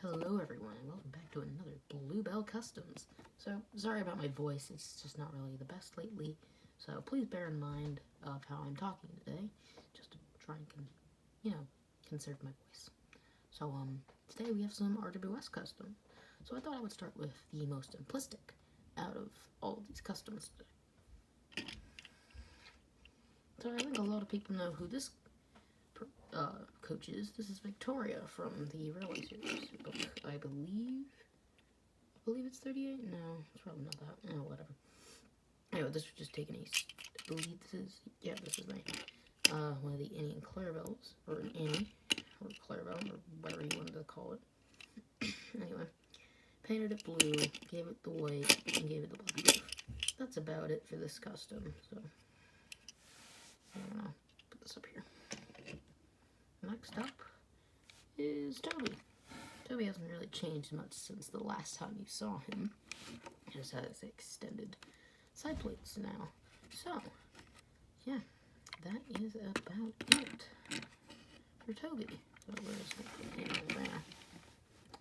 Hello everyone and welcome back to another Bluebell Customs. So, sorry about my voice, it's just not really the best lately, so please bear in mind of how I'm talking today, just to try and, conserve my voice. So, today we have some RWS custom. So I thought I would start with the most simplistic out of all of these customs today. So I think a lot of people know who this coach is. This is Victoria from the Railway Series book. I believe it's 38? No, it's probably not that. Oh, whatever. Anyway, this was just taken I believe this is one of the Annie and Clarabelles, or an Annie, or Clarabelle, or whatever you wanted to call it. Anyway, painted it blue, gave it the white, and gave it the black roof. That's about it for this custom, so I don't know, put this up here. Next up is Toby. Toby hasn't really changed much since the last time you saw him. He just has extended side plates now. So, yeah, that is about it for Toby. So we're just going to put him there.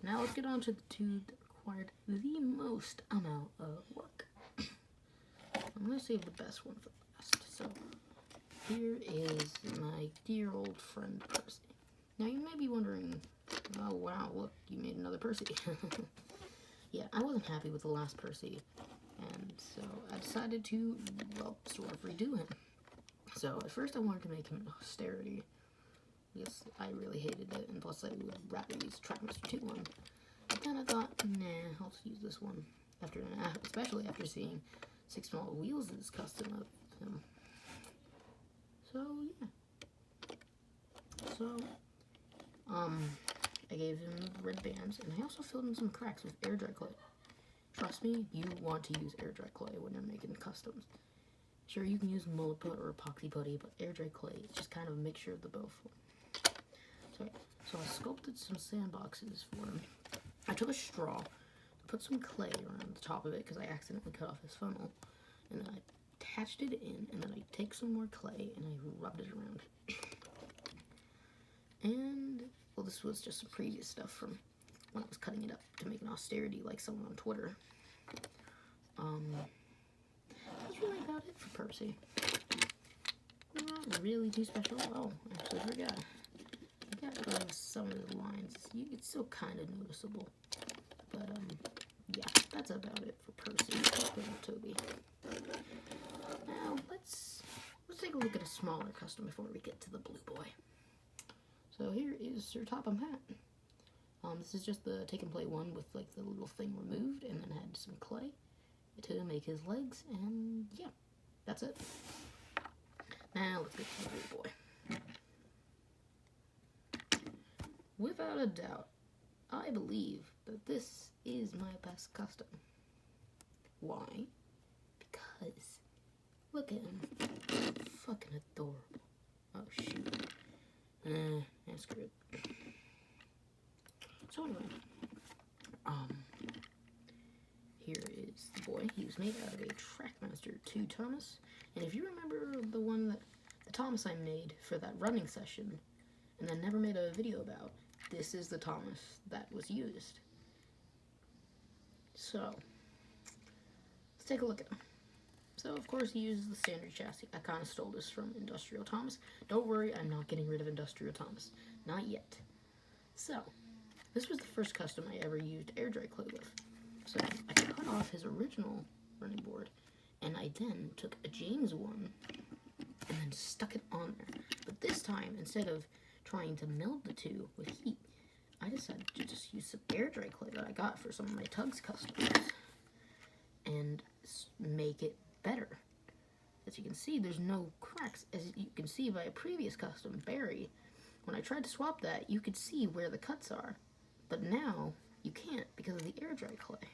Now let's get on to the two that required the most amount of work. I'm going to save the best one for last. So, here is my dear old friend Percy. Now you may be wondering, oh wow, look, you made another Percy. Yeah, I wasn't happy with the last Percy, and so I decided to, well, sort of redo him. So at first I wanted to make him an austerity, because I really hated it, and plus I would rather use Trackmaster 2 one. But then I thought, nah, I'll just use this one, especially after seeing 6 small wheels as custom of him. So, yeah. So, I gave him red bands, and I also filled in some cracks with air dry clay. Trust me, you want to use air dry clay when you're making customs. Sure, you can use mullet put or epoxy putty, but air dry clay is just kind of a mixture of the both. So I sculpted some sandboxes for him. I took a straw, put some clay around the top of it because I accidentally cut off his funnel, and then I attached it in, and then I take some more clay and I rubbed it around. And, well, this was just some previous stuff from when I was cutting it up to make an austerity like someone on Twitter. That's really about it for Percy. Not really too special. Oh, actually forgot. I got some of the lines. It's still kind of noticeable. But, yeah, that's about it for Percy and Toby. Now, let's take a look at a smaller custom before we get to the blue boy. So here is Sir Topham Hatt. This is just the take and play one with like the little thing removed, and then had some clay to make his legs, and yeah, that's it. Now let's get to the blue boy. Without a doubt, I believe that this is my best custom. Why? Because look at him. Fucking adorable. Oh, shoot. Screw it. So anyway, here is the boy. He was made out of a Trackmaster 2 Thomas. And if you remember the Thomas I made for that running session, and then never made a video about, this is the Thomas that was used. So, let's take a look at him. So, of course, he uses the standard chassis. I kind of stole this from Industrial Thomas. Don't worry, I'm not getting rid of Industrial Thomas. Not yet. So, this was the first custom I ever used air dry clay with. So, I cut off his original running board, and I then took a James one, and then stuck it on there. But this time, instead of trying to meld the two with heat, I decided to just use some air dry clay that I got for some of my Tugs customs, and make it better. As you can see, there's no cracks. As you can see by a previous custom, Barry, when I tried to swap that, you could see where the cuts are. But now, you can't because of the air dry clay.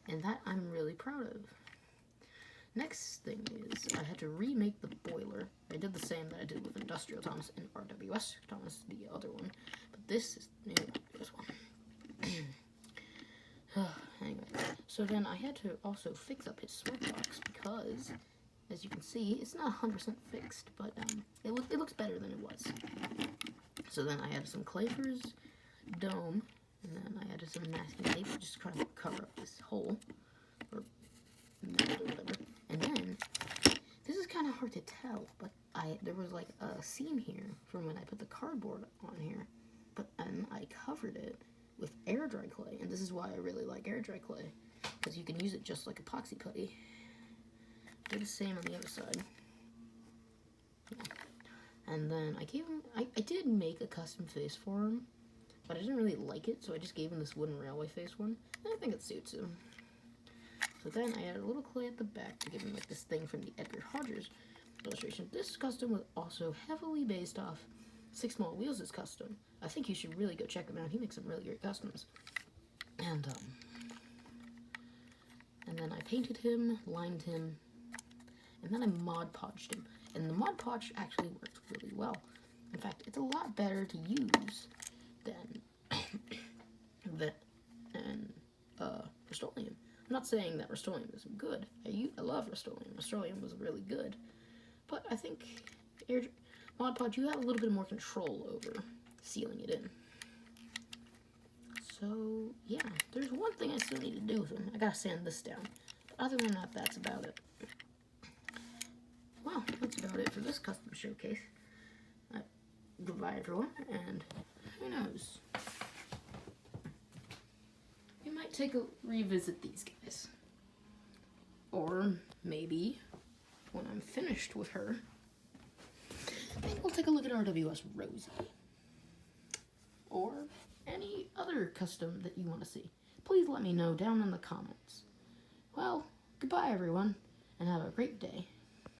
And that I'm really proud of. Next thing is, I had to remake the boiler. I did the same that I did with Industrial Thomas and RWS Thomas, the other one. But this is this one. Anyway, so then I had to also fix up his sweatbox because, as you can see, it's not 100% fixed, but it looks better than it was. So then I added some clay for his dome, and then some masking tape just to kind of cover up this hole, or mold or whatever. And then, this is kind of hard to tell, but there was like a seam here from when I put the cardboard on here, but then I covered it with air dry clay, and this is why I really like air dry clay, because you can use it just like epoxy putty. Do the same on the other side. Yeah. And then I gave him, I did make a custom face for him, but I didn't really like it, so I just gave him this wooden railway face one, and I think it suits him. So then I added a little clay at the back to give him like this thing from the Edgar Hodgers illustration. This custom was also heavily based off Six Small Wheels' custom. I think you should really go check him out. He makes some really great customs. And then I painted him, lined him, and then I Mod Podged him. And the Mod Podge actually worked really well. In fact, it's a lot better to use than Rust-Oleum. I'm not saying that Rust-Oleum isn't good. I love Rust-Oleum. Rust-Oleum was really good. But I think Mod Podge, you have a little bit more control over sealing it in. So, yeah, there's one thing I still need to do with him. I gotta sand this down. But other than that, that's about it. Well, that's about it for this custom showcase. Goodbye, everyone, and who knows? We might revisit these guys. Or maybe, when I'm finished with her, maybe we'll take a look at RWS Rosie. Or any other custom that you want to see. Please let me know down in the comments. Well, goodbye everyone, and have a great day.